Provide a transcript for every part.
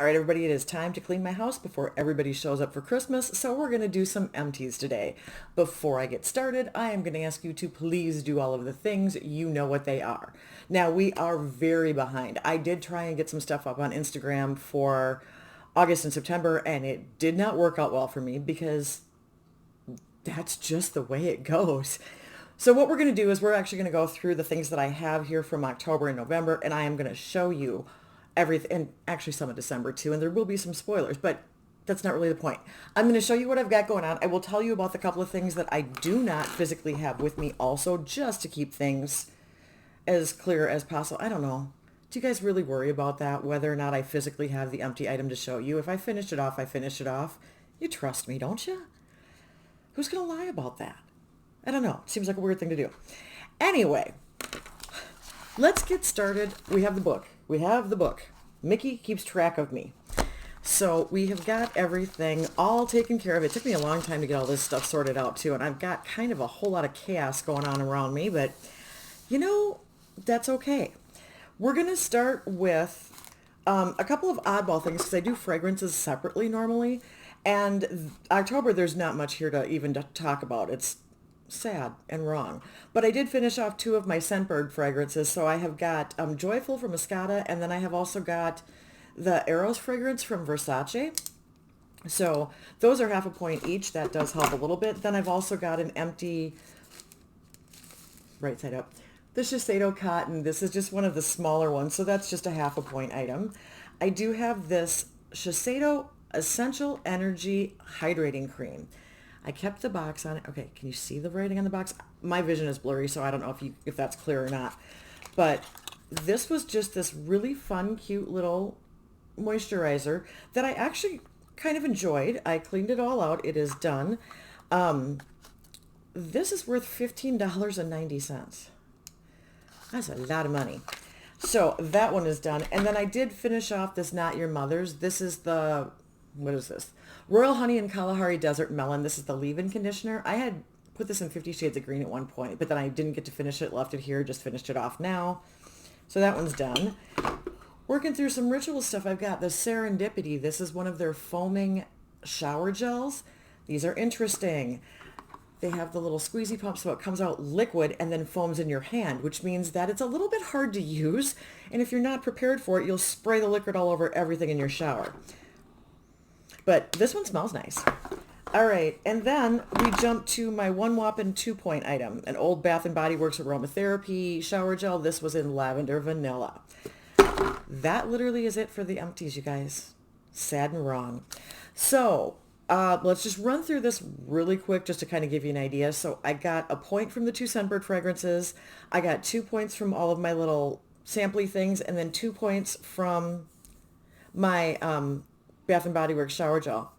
All right, everybody, it is time to clean my house before everybody shows up for Christmas, so we're going to do some empties today. Before I get started, I am going to ask you to please do all of the things. You know what they are. Now, we are very behind. I did try and get some stuff up on Instagram for August and September, and it did not work out well for me because that's just the way it goes. So what we're going to do is we're actually going to go through the things that I have here from October and November, and I am going to show you everything, and actually some of December too, and there will be some spoilers, but that's not really the point. I'm going to show you what I've got going on. I will tell you about the couple of things that I do not physically have with me also, just to keep things as clear as possible. I don't know. Do you guys really worry about that, whether or not I physically have the empty item to show you? If I finished it off, I finished it off. You trust me, don't you? Who's going to lie about that? I don't know. Seems like a weird thing to do. Anyway, let's get started. We have the book. We have the book. Mickey keeps track of me. So we have got everything all taken care of. It took me a long time to get all this stuff sorted out too. And I've got kind of a whole lot of chaos going on around me, but you know, that's okay. We're going to start with a couple of oddball things because I do fragrances separately normally. And October, there's not much here to even talk about. It's sad and wrong. But I did finish off two of my Scentbird fragrances. So I have got Joyful from Moscata, and then I have also got the Eros fragrance from Versace. So those are half a point each. That does help a little bit. Then I've also got an empty, right side up, the Shiseido Cotton. This is just one of the smaller ones, so that's just a half a point item. I do have this Shiseido Essential Energy Hydrating Cream. I kept the box on it. Okay, can you see the writing on the box? My vision is blurry, so I don't know if that's clear or not. But this was just this really fun, cute little moisturizer that I actually kind of enjoyed. I cleaned it all out. It is done. This is worth $15.90. That's a lot of money. So that one is done. And then I did finish off this Not Your Mother's. This is the, what is this? Royal Honey and Kalahari Desert Melon. This is the leave-in conditioner. I had put this in 50 Shades of Green at one point, but then I didn't get to finish it, left it here, just finished it off now. So that one's done. Working through some ritual stuff, I've got the Serendipity. This is one of their foaming shower gels. These are interesting. They have the little squeezy pump so it comes out liquid and then foams in your hand, which means that it's a little bit hard to use. And if you're not prepared for it, you'll spray the liquid all over everything in your shower. But this one smells nice. All right, and then we jump to my one whopping 2-point item, an old Bath & Body Works aromatherapy shower gel. This was in lavender vanilla. That literally is it for the empties, you guys. Sad and wrong. So let's just run through this really quick just to kind of give you an idea. So I got a point from the two Scentbird fragrances. I got 2 points from all of my little sampley things, and then 2 points from my Bath & Body Works shower gel.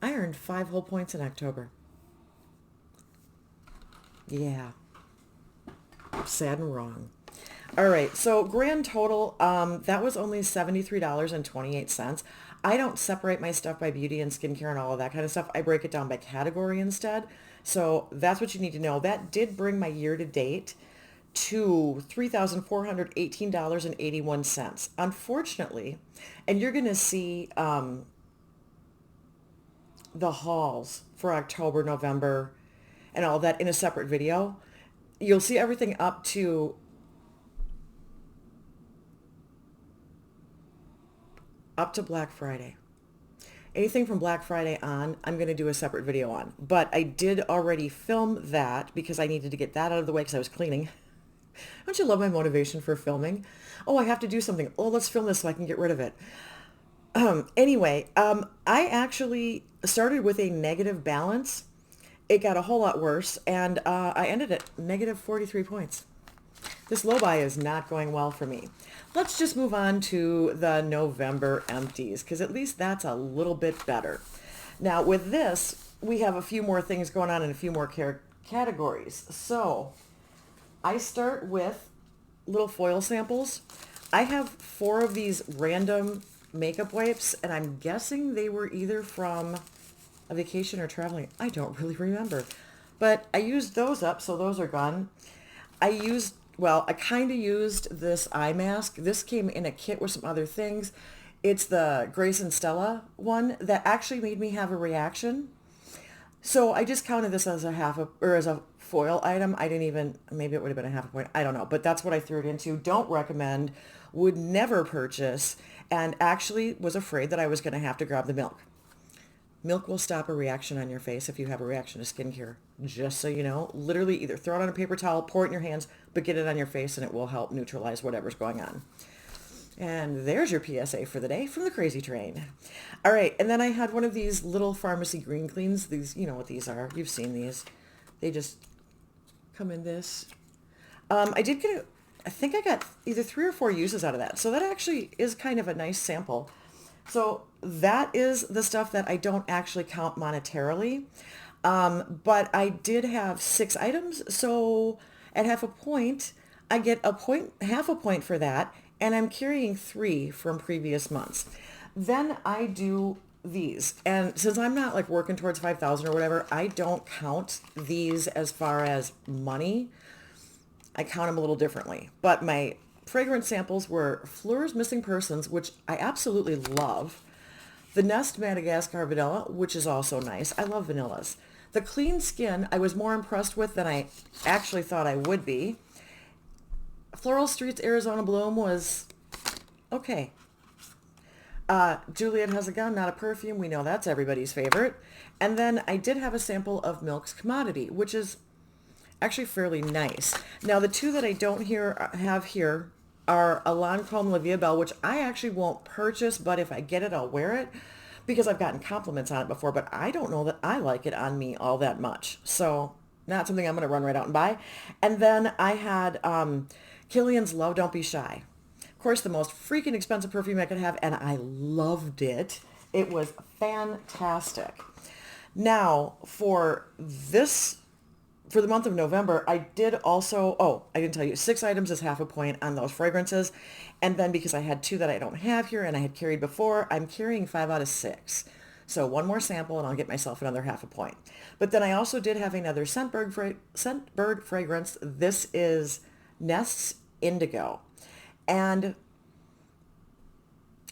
I earned 5 whole points in October. Yeah. Sad and wrong. All right, so grand total, that was only $73.28. I don't separate my stuff by beauty and skincare and all of that kind of stuff. I break it down by category instead. So that's what you need to know. That did bring my year-to-date to $3,418.81. Unfortunately, and you're going to see the hauls for October, November, and all that in a separate video. You'll see everything up to Black Friday. Anything from Black Friday on, I'm going to do a separate video on. But I did already film that because I needed to get that out of the way because I was cleaning. Don't you love my motivation for filming? Oh, I have to do something. Oh, let's film this so I can get rid of it. Anyway, I actually started with a negative balance. It got a whole lot worse, and I ended at negative 43 points. This low buy is not going well for me. Let's just move on to the November empties, because at least that's a little bit better. Now, with this, we have a few more things going on in a few more categories. So I start with little foil samples. I have 4 of these random makeup wipes, and I'm guessing they were either from a vacation or traveling. I don't really remember. But I used those up, so those are gone. I kind of used this eye mask. This came in a kit with some other things. It's the Grace and Stella one that actually made me have a reaction. So I just counted this as a or as a foil item. I didn't even, maybe it would have been a half a point. I don't know, but that's what I threw it into. Don't recommend, would never purchase, and actually was afraid that I was going to have to grab the milk. Milk will stop a reaction on your face if you have a reaction to skincare. Just so you know, literally either throw it on a paper towel, pour it in your hands, but get it on your face and it will help neutralize whatever's going on. And there's your PSA for the day from the Crazy Train. All right, and then I had one of these little pharmacy green cleans. These, you know what these are. You've seen these. They just come in this. I did get, I think I got either 3 or 4 uses out of that. So that actually is kind of a nice sample. So that is the stuff that I don't actually count monetarily. But I did have 6 items. So at half a point, I get half a point for that. And I'm carrying 3 from previous months. Then I do these. And since I'm not like working towards 5,000 or whatever, I don't count these as far as money. I count them a little differently. But my fragrance samples were Fleur's Missing Persons, which I absolutely love. The Nest Madagascar Vanilla, which is also nice. I love vanillas. The Clean Skin, I was more impressed with than I actually thought I would be. Floral Streets Arizona Bloom was okay. Juliet Has a Gun, not a perfume. We know that's everybody's favorite. And then I did have a sample of Milk's Commodity, which is actually fairly nice. Now, the 2 that I don't have here are a Lancome La Vie Belle, which I actually won't purchase, but if I get it, I'll wear it because I've gotten compliments on it before, but I don't know that I like it on me all that much. So not something I'm going to run right out and buy. And then I had Killian's Love Don't Be Shy. Of course, the most freaking expensive perfume I could have, and I loved it. It was fantastic. Now, for the month of November, I did also, I didn't tell you, 6 items is half a point on those fragrances. And then because I had 2 that I don't have here and I had carried before, I'm carrying 5 out of 6. So one more sample and I'll get myself another half a point. But then I also did have another Scentbird fragrance. This is Nest's Indigo. And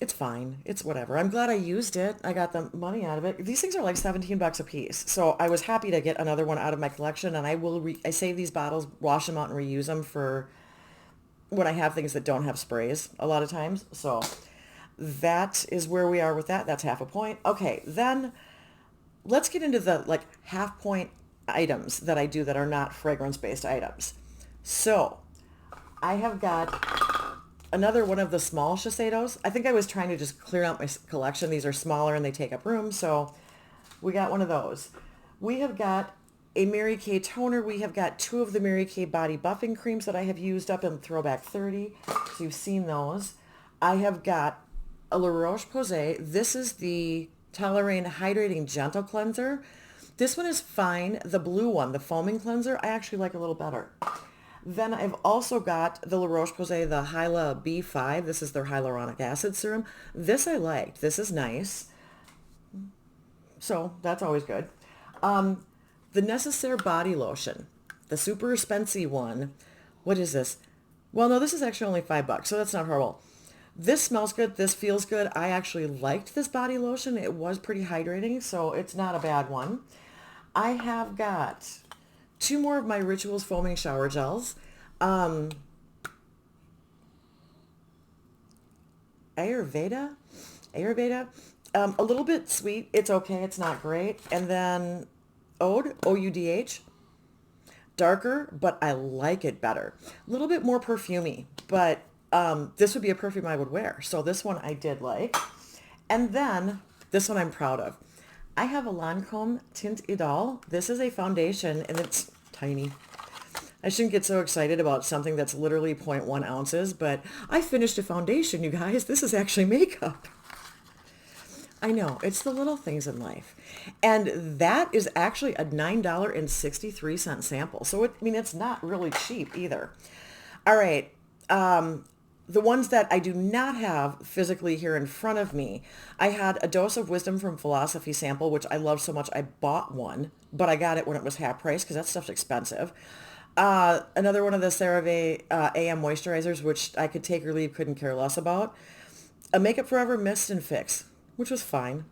it's fine. It's whatever. I'm glad I used it. I got the money out of it. These things are like $17 a piece. So I was happy to get another one out of my collection, and I save these bottles, wash them out and reuse them for when I have things that don't have sprays a lot of times. So that is where we are with that. That's half a point. Okay, then let's get into the like half point items that I do that are not fragrance based items. So I have got another one of the small Shiseidos. I think I was trying to just clear out my collection. These are smaller and they take up room, so we got one of those. We have got a Mary Kay toner. We have got 2 of the Mary Kay body buffing creams that I have used up in Throwback 30. So you've seen those. I have got a La Roche-Posay. This is the Toleraine Hydrating Gentle Cleanser. This one is fine. The blue one, the foaming cleanser, I actually like a little better. Then I've also got the La Roche-Posay, the Hyla B5. This is their hyaluronic acid serum. This I liked. This is nice. So that's always good. The Necessaire Body Lotion, the super expensive one. What is this? Well, no, this is actually only $5, so that's not horrible. This smells good. This feels good. I actually liked this body lotion. It was pretty hydrating, so it's not a bad one. I have got 2 more of my Rituals foaming shower gels. Ayurveda, a little bit sweet. It's okay. It's not great. And then Ode, O-U-D-H, darker, but I like it better. A little bit more perfumey, but this would be a perfume I would wear. So this one I did like. And then this one I'm proud of. I have a Lancome Tint Idole. This is a foundation and it's tiny. I shouldn't get so excited about something that's literally 0.1 ounces, but I finished a foundation, you guys. This is actually makeup. I know, it's the little things in life. And that is actually a $9.63 sample. So, it's not really cheap either. All right. The ones that I do not have physically here in front of me, I had a Dose of Wisdom from Philosophy sample, which I love so much I bought one, but I got it when it was half price because that stuff's expensive. Another one of the CeraVe AM moisturizers, which I could take or leave, couldn't care less about. a Makeup Forever Mist and Fix, which was fine.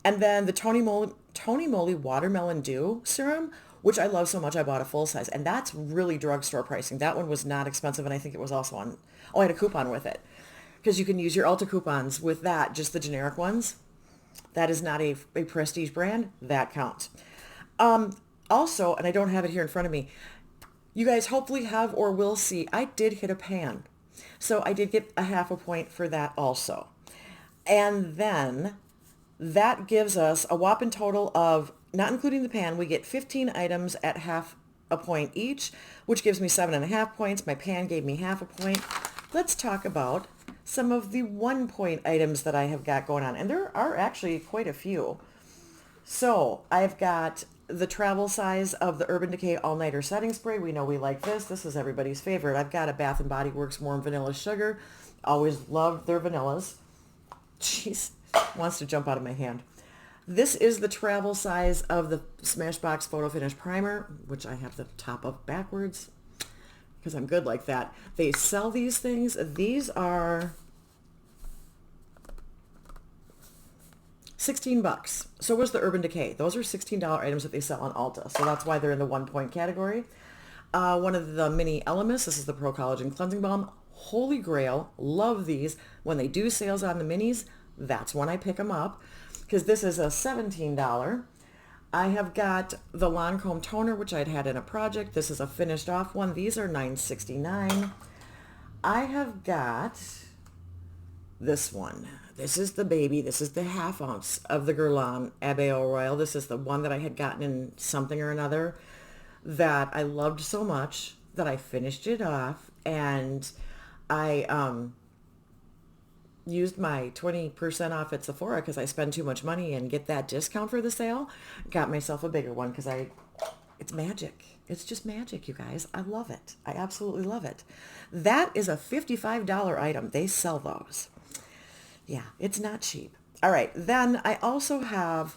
And then the Tony Moly Watermelon Dew Serum, which I love so much, I bought a full size. And that's really drugstore pricing. That one was not expensive, and I think it was also on, oh, I had a coupon with it. Because you can use your Ulta coupons with that, just the generic ones. That is not a prestige brand. That counts. Also, and I don't have it here in front of me, you guys hopefully have or will see, I did hit a pan. So I did get a half a point for that also. And then that gives us a whopping total of, not including the pan, we get 15 items at half a point each, which gives me 7.5 points. My pan gave me half a point. Let's talk about some of the 1 point items that I have got going on. And there are actually quite a few. So I've got the travel size of the Urban Decay All-Nighter Setting Spray. We know we like this. This is everybody's favorite. I've got a Bath & Body Works Warm Vanilla Sugar. Always loved their vanillas. Jeez, wants to jump out of my hand. This is the travel size of the Smashbox Photo Finish Primer, which I have the top up backwards because I'm good like that. They sell these things. These are $16. So was the Urban Decay. Those are $16 items that they sell on Ulta. So that's why they're in the 1 point category. One of the mini Elemis. This is the Pro Collagen Cleansing Balm. Holy Grail. Love these. When they do sales on the minis, that's when I pick them up. Because this is a $17. I have got the Lancome Toner, which I'd had in a project. This is a finished off one. These are $9.69. I have got this one. This is the baby. This is the half ounce of the Guerlain Abbaye Au Royal. This is the one that I had gotten in something or another that I loved so much that I finished it off, and I used my 20% off at Sephora because I spend too much money and get that discount for the sale. Got myself a bigger one because it's magic. It's just magic, you guys. I love it. I absolutely love it. That is a $55 item. They sell those. Yeah, it's not cheap. All right, then I also have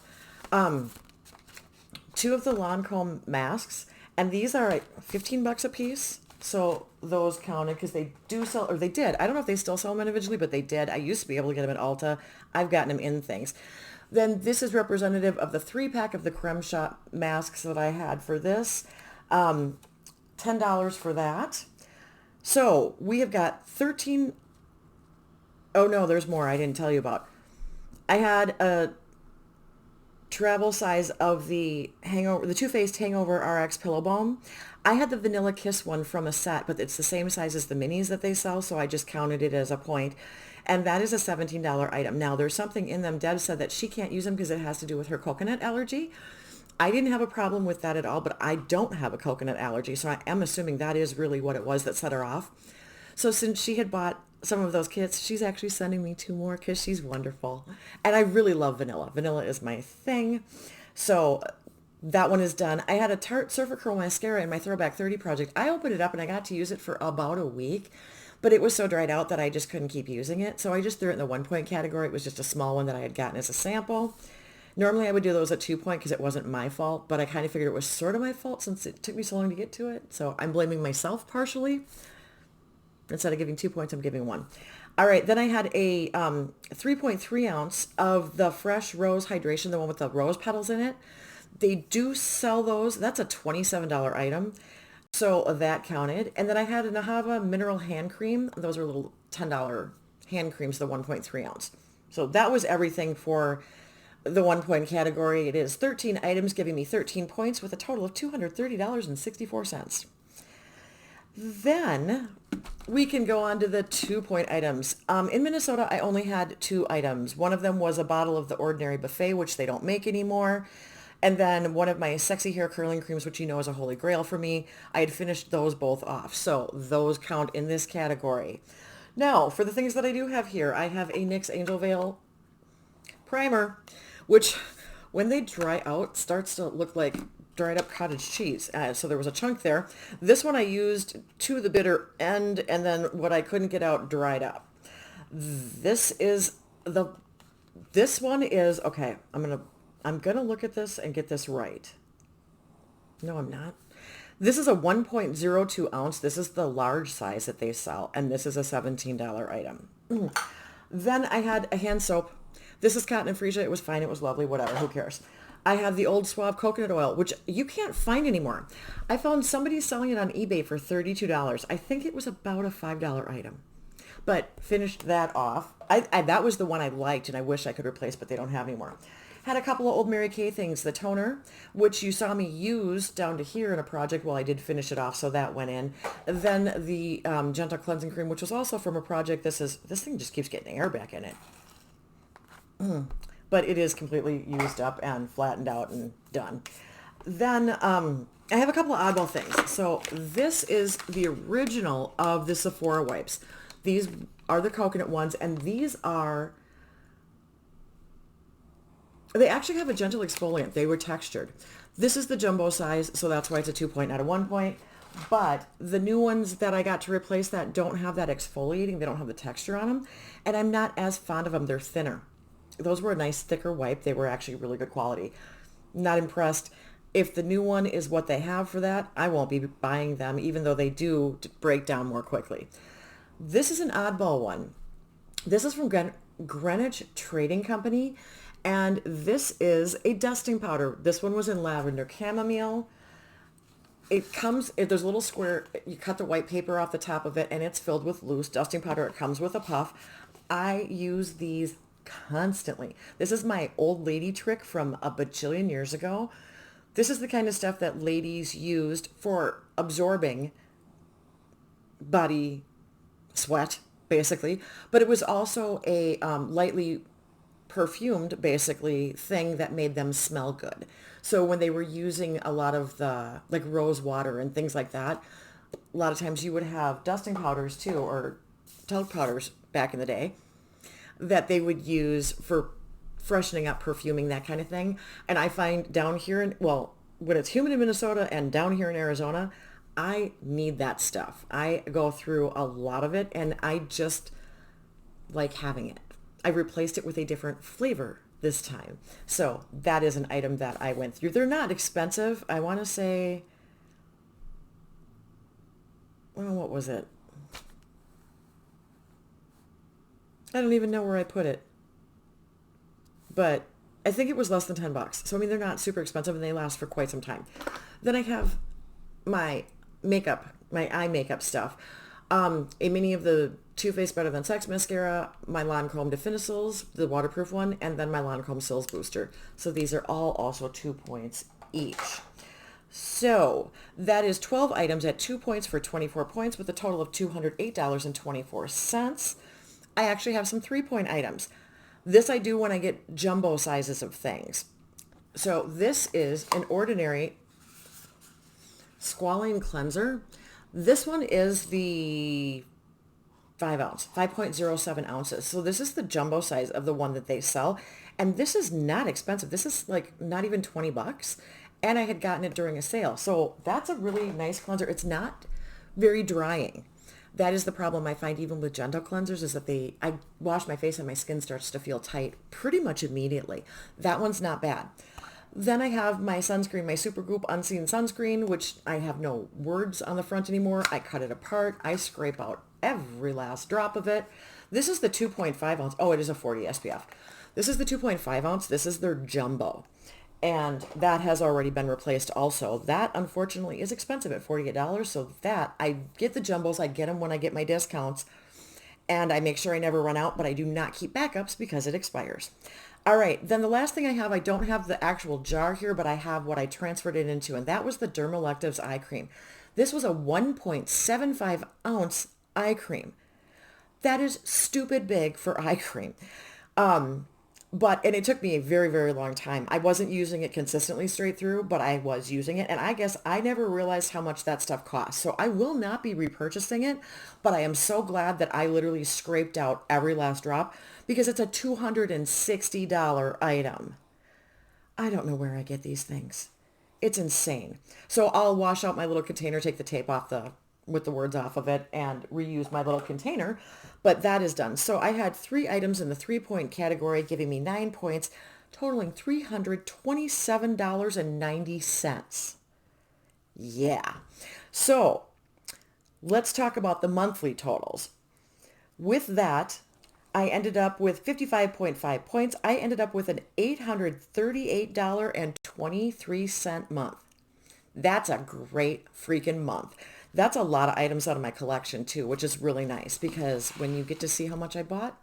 two of the Lancome masks, and these are $15 a piece. So those counted because they do sell, or they did. I don't know if they still sell them individually, but they did. I used to be able to get them at Ulta. I've gotten them in things. Then this is representative of the 3-pack of the Creme Shop masks that I had for this. $10 for that. So we have got 13. Oh no, there's more I didn't tell you about. I had a travel size of the Too Faced Hangover RX Pillow Balm. I had the Vanilla Kiss one from a set, but it's the same size as the minis that they sell, so I just counted it as a point. And that is a $17 item. Now, there's something in them. Deb said that she can't use them because it has to do with her coconut allergy. I didn't have a problem with that at all, but I don't have a coconut allergy, so I am assuming that is really what it was that set her off. So since she had bought some of those kits, she's actually sending me 2 more because she's wonderful. And I really love vanilla. Vanilla is my thing. So that one is done. I had a Tarte Surfer Curl mascara in my Throwback 30 project. I opened it up and I got to use it for about a week, but it was so dried out that I just couldn't keep using it. So I just threw it in the 1 point category. It was just a small one that I had gotten as a sample. Normally I would do those at 2 point because it wasn't my fault, but I kind of figured it was sort of my fault since it took me so long to get to it. So I'm blaming myself partially. Instead of giving 2 points, I'm giving 1. All right, then I had a 3.3 ounce of the Fresh Rose Hydration, the one with the rose petals in it. They do sell those. That's a $27 item. So that counted. And then I had a Nahava Mineral Hand Cream. Those are little $10 hand creams, the 1.3 ounce. So that was everything for the 1 point category. It is 13 items, giving me 13 points with a total of $230.64. Then we can go on to the 2 point items. In Minnesota, I only had 2 items. One of them was a bottle of the Ordinary Buffet, which they don't make anymore. And then one of my Sexy Hair Curling Creams, which you know is a holy grail for me. I had finished those both off. So those count in this category. Now, for the things that I do have here, I have a NYX Angel Veil primer, which when they dry out starts to look like dried up cottage cheese. So there was a chunk there. This one I used to the bitter end, and then what I couldn't get out dried up. This one is, okay, I'm gonna look at this and get this right. No, I'm not. This is a 1.02 ounce. This is the large size that they sell, and this is a $17 item. Then I had a hand soap. This is cotton and freesia. It was fine. It was lovely. Whatever. Who cares? I had the old Suave coconut oil, which you can't find anymore. I found somebody selling it on eBay for $32. I think it was about a $5 item. But finished that off. That was the one I liked and I wish I could replace, but they don't have anymore. Had a couple of old Mary Kay things. The toner, which you saw me use down to here in a project. Well, I did finish it off, so that went in. Then the Gentle Cleansing Cream, which was also from a project. This thing just keeps getting air back in it. But it is completely used up and flattened out and done. Then I have a couple of oddball things. So this is the original of the Sephora wipes. These are the coconut ones, and these are, they actually have a gentle exfoliant. They were textured. This is the jumbo size, so that's why it's a 2 point, not a 1 point. But the new ones that I got to replace that don't have that exfoliating. They don't have the texture on them. And I'm not as fond of them. They're thinner. Those were a nice thicker wipe. They were actually really good quality. Not impressed. If the new one is what they have for that, I won't be buying them, even though they do break down more quickly. This is an oddball one. This is from Greenwich Trading Company, and this is a dusting powder. This one was in lavender chamomile. It comes, there's a little square, you cut the white paper off the top of it, and it's filled with loose dusting powder. It comes with a puff. I use these constantly. This is my old lady trick from a bajillion years ago. This is the kind of stuff that ladies used for absorbing body sweat, basically. But it was also a lightly perfumed, basically, thing that made them smell good. So when they were using a lot of the, like rose water and things like that, a lot of times you would have dusting powders too, or talc powders back in the day, that they would use for freshening up, perfuming, that kind of thing. And I find down here, when it's humid in Minnesota and down here in Arizona, I need that stuff. I go through a lot of it, and I just like having it. I replaced it with a different flavor this time. So that is an item that I went through. They're not expensive. I want to say, well, what was it? I don't even know where I put it. But I think it was less than $10. So, I mean, they're not super expensive, and they last for quite some time. Then I have my makeup, my eye makeup stuff. A mini of the Too Faced Better Than Sex mascara, my Lancome Definicils, the waterproof one, and then my Lancome Sills Booster. So these are all also 2 points each. So that is 12 items at 2 points for 24 points with a total of $208.24. I actually have some 3-point items. This I do when I get jumbo sizes of things. So this is an ordinary squalane cleanser. This one is the 5 ounce, 5.07 ounces. So this is the jumbo size of the one that they sell. And this is not expensive. This is like not even $20. And I had gotten it during a sale. So that's a really nice cleanser. It's not very drying. That is the problem I find even with gentle cleansers, is that I wash my face and my skin starts to feel tight pretty much immediately. That one's not bad. Then I have my sunscreen, my Supergoop Unseen Sunscreen, which I have no words on the front anymore. I cut it apart. I scrape out every last drop of it. This is the 2.5 ounce. Oh, it is a 40 SPF. This is the 2.5 ounce. This is their jumbo. And that has already been replaced also. That, unfortunately, is expensive at $48. So that, I get the jumbos. I get them when I get my discounts. And I make sure I never run out, but I do not keep backups because it expires. All right, then the last thing I have, I don't have the actual jar here, but I have what I transferred it into, and that was the Dermalectives eye cream. This was a 1.75 ounce eye cream. That is stupid big for eye cream. And it took me a very, very long time. I wasn't using it consistently straight through, but I was using it. And I guess I never realized how much that stuff costs. So I will not be repurchasing it, but I am so glad that I literally scraped out every last drop because it's a $260 item. I don't know where I get these things. It's insane. So I'll wash out my little container, take the tape off with the words off of it, and reuse my little container. But that is done. So I had 3 items in the 3-point category, giving me 9 points, totaling $327.90. Yeah. So let's talk about the monthly totals. With that, I ended up with 55.5 points. I ended up with an $838.23 month. That's a great freaking month. That's a lot of items out of my collection too, which is really nice because when you get to see how much I bought,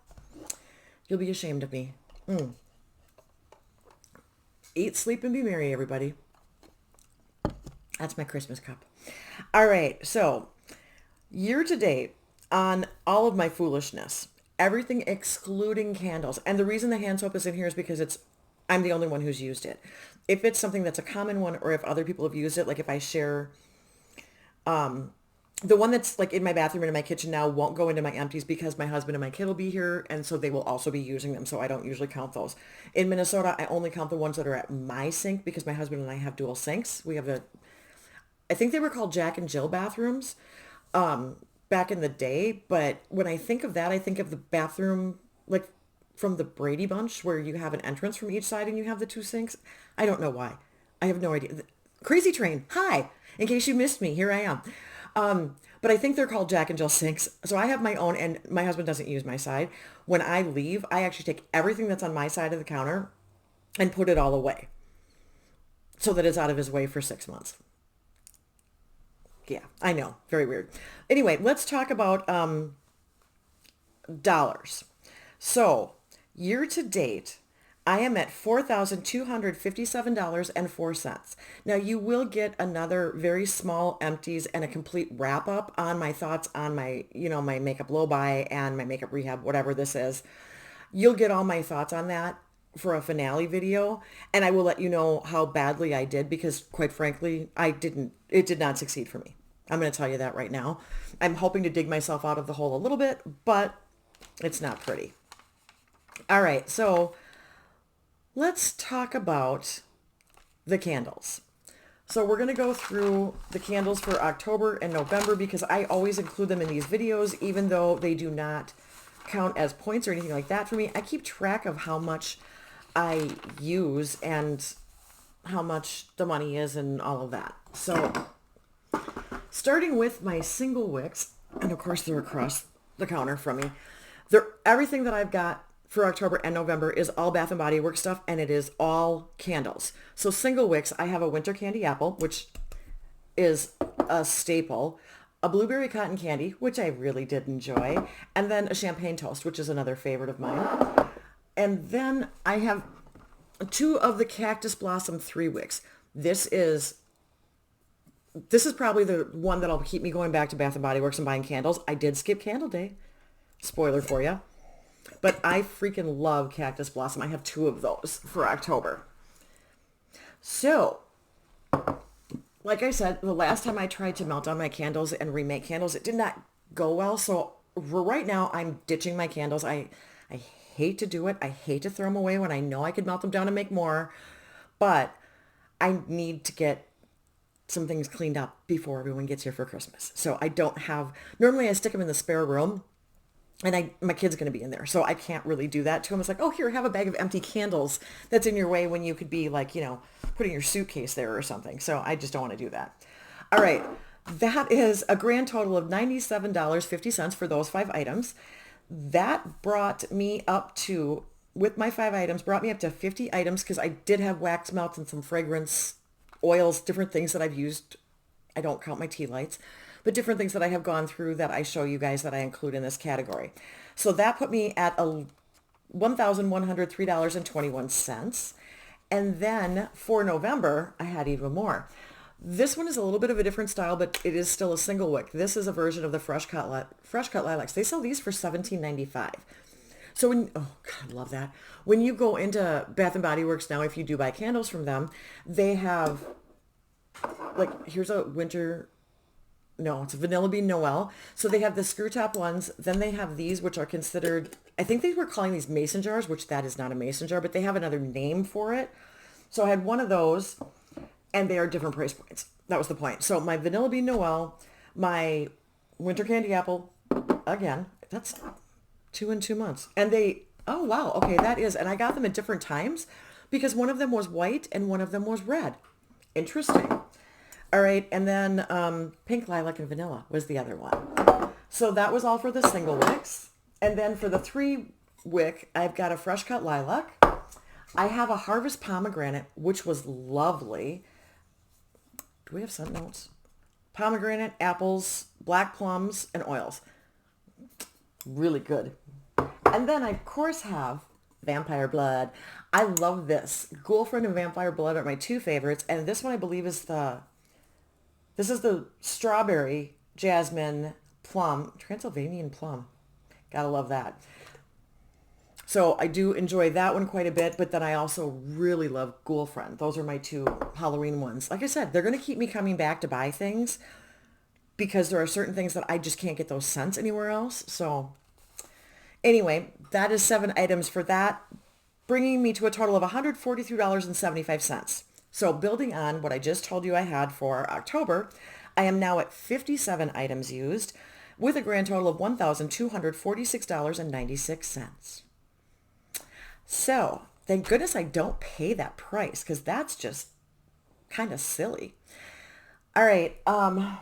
you'll be ashamed of me. Eat, sleep, and be merry, everybody. That's my Christmas cup. All right, so year to date on all of my foolishness, everything excluding candles. And the reason the hand soap is in here is because I'm the only one who's used it. If it's something that's a common one or if other people have used it, like if I share, the one that's like in my bathroom and in my kitchen now won't go into my empties because my husband and my kid will be here. And so they will also be using them. So I don't usually count those. In Minnesota, I only count the ones that are at my sink because my husband and I have dual sinks. We have I think they were called Jack and Jill bathrooms back in the day. But when I think of that, I think of the bathroom like from the Brady Bunch where you have an entrance from each side and you have the two sinks. I don't know why. I have no idea. Crazy Train. Hi. In case you missed me, here I am. But I think they're called Jack and Jill sinks. So I have my own and my husband doesn't use my side. When I leave, I actually take everything that's on my side of the counter and put it all away so that it's out of his way for 6 months. Yeah, I know. Very weird. Anyway, let's talk about dollars. So year to date, I am at $4,257.04. Now you will get another very small empties and a complete wrap up on my thoughts on my, my makeup low buy and my makeup rehab, whatever this is. You'll get all my thoughts on that for a finale video. And I will let you know how badly I did because quite frankly, it did not succeed for me. I'm going to tell you that right now. I'm hoping to dig myself out of the hole a little bit, but it's not pretty. All right. So let's talk about the candles. So we're going to go through the candles for October and November because I always include them in these videos, even though they do not count as points or anything like that for me. I keep track of how much I use and how much the money is and all of that. So starting with my single wicks, and of course they're across the counter from me. Everything that I've got for October and November is all Bath & Body Works stuff, and it is all candles. So single wicks, I have a winter candy apple, which is a staple, a blueberry cotton candy, which I really did enjoy, and then a champagne toast, which is another favorite of mine. And then I have 2 of the Cactus Blossom 3 wicks. This is probably the one that'll keep me going back to Bath & Body Works and buying candles. I did skip Candle Day. Spoiler for you. But I freaking love Cactus Blossom. I have 2 of those for October. So, like I said, the last time I tried to melt down my candles and remake candles, it did not go well. So right now, I'm ditching my candles. I hate to do it. I hate to throw them away when I know I could melt them down and make more. But I need to get some things cleaned up before everyone gets here for Christmas. So I don't have, normally I stick them in the spare room. And my kid's going to be in there, so I can't really do that to him. It's like, oh, here, have a bag of empty candles that's in your way when you could be like, putting your suitcase there or something. So I just don't want to do that. All right. That is a grand total of $97.50 for those 5 items. That brought me up to, with my 5 items, brought me up to 50 items because I did have wax melts and some fragrance oils, different things that I've used. I don't count my tea lights. But different things that I have gone through that I show you guys that I include in this category. So that put me at $1,103.21. And then for November, I had even more. This one is a little bit of a different style, but it is still a single wick. This is a version of the Fresh Cut Lilacs. They sell these for $17.95. So oh God, I love that. When you go into Bath & Body Works now, if you do buy candles from them, they have, like, here's a winter... No, it's a Vanilla Bean Noel. So they have the screw top ones. Then they have these, which are considered, I think they were calling these mason jars, which that is not a mason jar, but they have another name for it. So I had one of those, and they are different price points. That was the point. So my Vanilla Bean Noel, my Winter Candy Apple, again, that's 2 in 2 months. And oh wow, okay, that is, and I got them at different times because one of them was white and one of them was red. Interesting. All right, and then Pink Lilac and Vanilla was the other one. So that was all for the single wicks. And then for the 3 wick, I've got a fresh cut lilac. I have a harvest pomegranate, which was lovely. Do we have scent notes? Pomegranate, apples, black plums, and oils. Really good. And then I, of course, have Vampire Blood. I love this. Girlfriend and Vampire Blood are my two favorites. And this one, I believe, this is the strawberry, jasmine, plum, Transylvanian plum. Gotta love that. So I do enjoy that one quite a bit, but then I also really love Girlfriend. Those are my two Halloween ones. Like I said, they're going to keep me coming back to buy things because there are certain things that I just can't get those scents anywhere else. So anyway, that is 7 items for that, bringing me to a total of $143.75. So building on what I just told you I had for October, I am now at 57 items used with a grand total of $1,246.96. So thank goodness I don't pay that price because that's just kind of silly. All right. I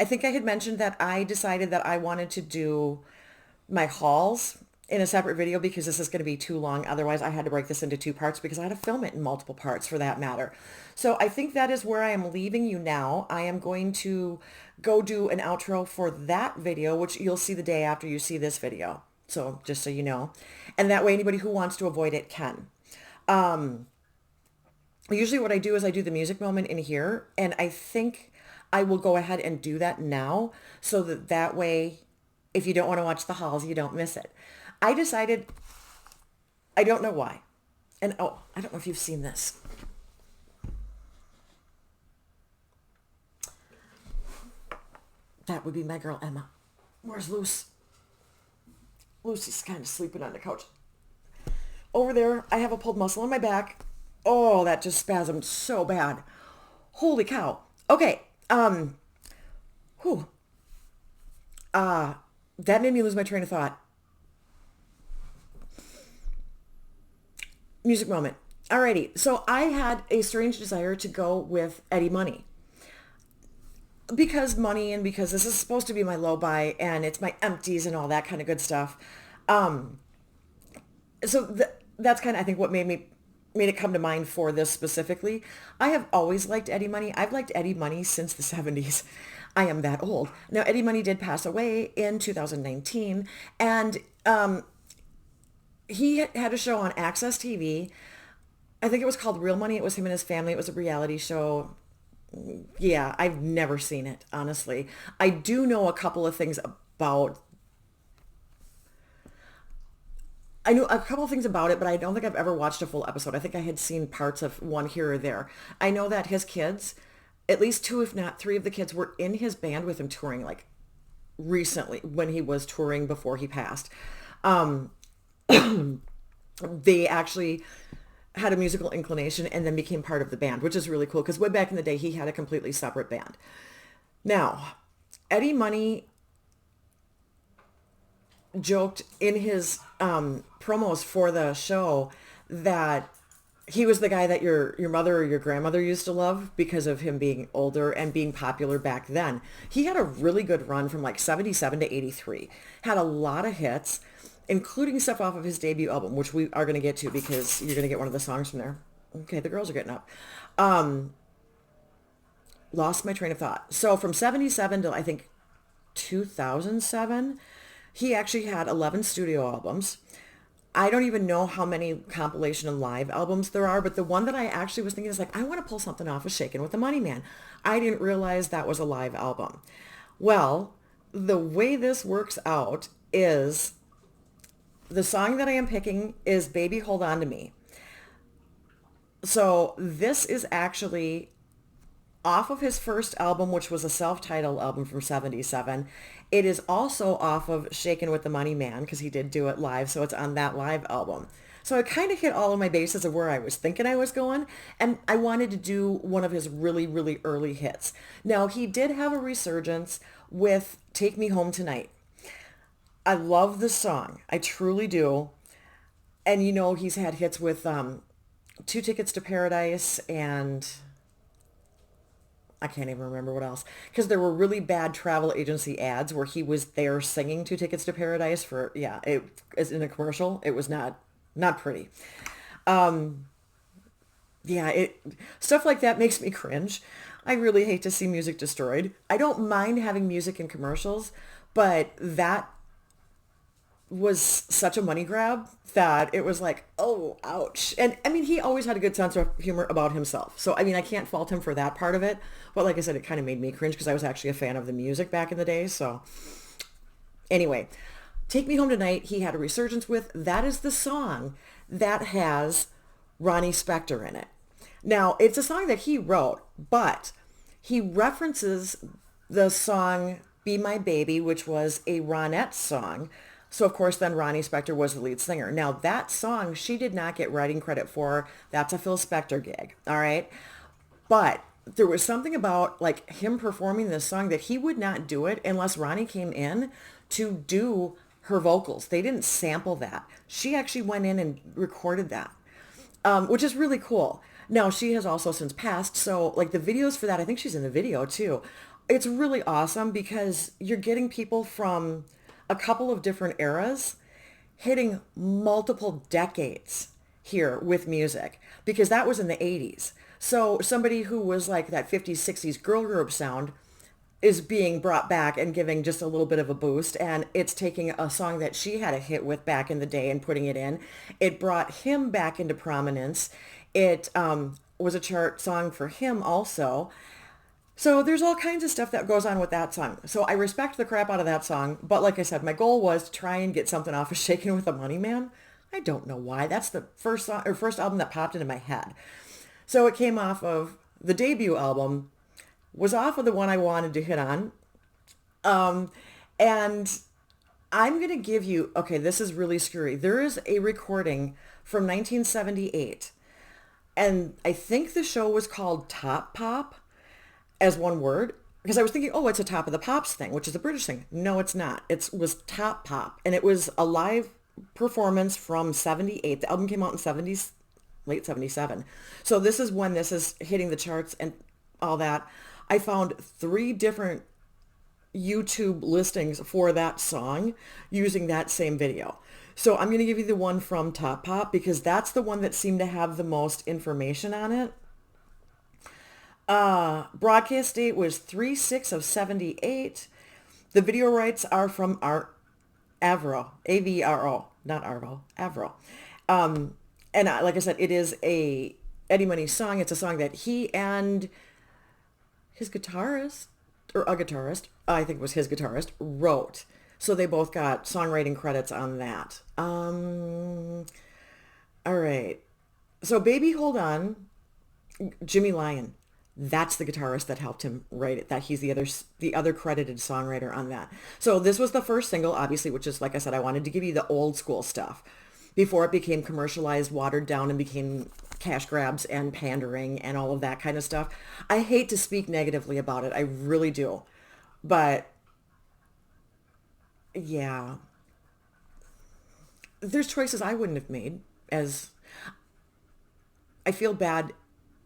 think I had mentioned that I decided that I wanted to do my hauls in a separate video because this is going to be too long. Otherwise, I had to break this into 2 parts because I had to film it in multiple parts for that matter. So I think that is where I am leaving you now. I am going to go do an outro for that video, which you'll see the day after you see this video. So just so you know. And that way anybody who wants to avoid it can. Usually what I do is I do the music moment in here. And I think I will go ahead and do that now so that way if you don't want to watch the hauls, you don't miss it. I decided, I don't know why. And oh, I don't know if you've seen this. That would be my girl Emma. Where's Luce? Lucy's kind of sleeping on the couch. Over there, I have a pulled muscle in my back. Oh, that just spasmed so bad. Holy cow. Okay. Whew. That made me lose my train of thought. Music moment. Alrighty. So I had a strange desire to go with Eddie Money. Because money and because this is supposed to be my low buy and it's my empties and all that kind of good stuff. That's kind of, I think, what made it come to mind for this specifically. I have always liked Eddie Money. I've liked Eddie Money since the 70s. I am that old. Now, Eddie Money did pass away in 2019, and he had a show on Access TV. I think it was called Real Money. It was him and his family. It was a reality show. Yeah, I've never seen it, honestly. I do know a couple of things about it, but I don't think I've ever watched a full episode. I think I had seen parts of one here or there. I know that his kids, at least 2, if not 3 of the kids were in his band with him touring, like recently when he was touring before he passed. They actually had a musical inclination and then became part of the band, which is really cool because way back in the day, he had a completely separate band. Now, Eddie Money joked in his promos for the show that he was the guy that your mother or your grandmother used to love because of him being older and being popular back then. He had a really good run from like 77 to 83. Had a lot of hits, including stuff off of his debut album, which we are going to get to because you're going to get one of the songs from there. Okay, the girls are getting up. Lost my train of thought. So from 77 to I think 2007, he actually had 11 studio albums. I don't even know how many compilation and live albums there are, but the one that I actually was thinking is like, I want to pull something off of Shakin' with the Money Man. I didn't realize that was a live album. Well, the way this works out is the song that I am picking is Baby Hold On to Me. So this is actually off of his first album, which was a self-titled album from 77. It is also off of Shakin' with the Money Man because he did do it live, so it's on that live album. So I kind of hit all of my bases of where I was thinking I was going, and I wanted to do one of his really, really early hits. Now, he did have a resurgence with Take Me Home Tonight. I love the song. I truly do. And, you know, he's had hits with 2 Tickets to Paradise and I can't even remember what else, because there were really bad travel agency ads where he was there singing Two Tickets to Paradise for, yeah, it is in a commercial. It was not pretty. Yeah, it stuff like that makes me cringe. I really hate to see music destroyed. I don't mind having music in commercials, but that was such a money grab that it was like, oh, ouch. And I mean, he always had a good sense of humor about himself. So, I mean, I can't fault him for that part of it. But like I said, it kind of made me cringe because I was actually a fan of the music back in the day. So anyway, Take Me Home Tonight, he had a resurgence with. That is the song that has Ronnie Spector in it. Now, it's a song that he wrote, but he references the song Be My Baby, which was a Ronette song. So, of course, then Ronnie Spector was the lead singer. Now, that song, she did not get writing credit for. That's a Phil Spector gig, all right? But there was something about, like, him performing this song that he would not do it unless Ronnie came in to do her vocals. They didn't sample that. She actually went in and recorded that, which is really cool. Now, she has also since passed, so like the videos for that, I think she's in the video too. It's really awesome because you're getting people from a couple of different eras hitting multiple decades here with music because that was in the 80s. So somebody who was like that 50s, 60s girl group sound is being brought back and giving just a little bit of a boost. And it's taking a song that she had a hit with back in the day and putting it in. It brought him back into prominence. It was a chart song for him also. So there's all kinds of stuff that goes on with that song. So I respect the crap out of that song. But like I said, my goal was to try and get something off of Shakin' with the Money Man. I don't know why. That's the first song or first album that popped into my head. So it came off of the debut album, was off of the one I wanted to hit on. And I'm going to give you, okay, this is really screwy. There is a recording from 1978. And I think the show was called Toppop as one word. Because I was thinking, oh, it's a Top of the Pops thing, which is a British thing. No, it's not. It was Toppop. And it was a live performance from 78. The album came out in late 77. So this is when this is hitting the charts and all that. I found 3 different YouTube listings for that song using that same video. So I'm going to give you the one from Toppop because that's the one that seemed to have the most information on it. Broadcast date was 3/6 of 78. The video rights are from Avro, A-V-R-O, not Arvo, Avro. And like I said, it is a Eddie Money song. It's a song that he and his guitarist, or a guitarist, I think it was his guitarist, wrote. So they both got songwriting credits on that. All right. So Baby Hold On, Jimmy Lyon, that's the guitarist that helped him write it. That he's the other credited songwriter on that. So this was the first single, obviously, which is, like I said, I wanted to give you the old school stuff before it became commercialized, watered down, and became cash grabs and pandering and all of that kind of stuff. I hate to speak negatively about it. I really do. But yeah, there's choices I wouldn't have made, as I feel bad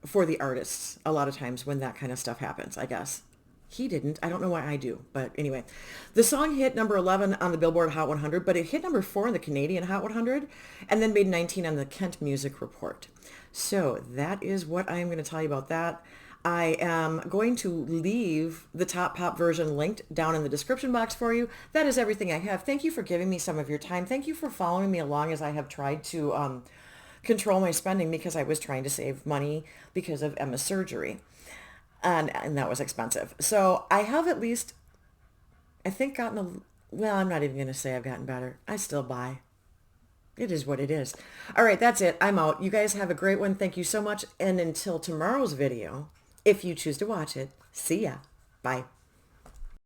for the artists a lot of times when that kind of stuff happens, I guess. He didn't. I don't know why I do. But anyway, the song hit number 11 on the Billboard Hot 100, but it hit number 4 on the Canadian Hot 100 and then made 19 on the Kent Music Report. So that is what I am going to tell you about that. I am going to leave the Toppop version linked down in the description box for you. That is everything I have. Thank you for giving me some of your time. Thank you for following me along as I have tried to control my spending because I was trying to save money because of Emma's surgery. And that was expensive. So I have at least, I think, well, I'm not even going to say I've gotten better. I still buy. It is what it is. All right, that's it. I'm out. You guys have a great one. Thank you so much. And until tomorrow's video, if you choose to watch it, see ya. Bye.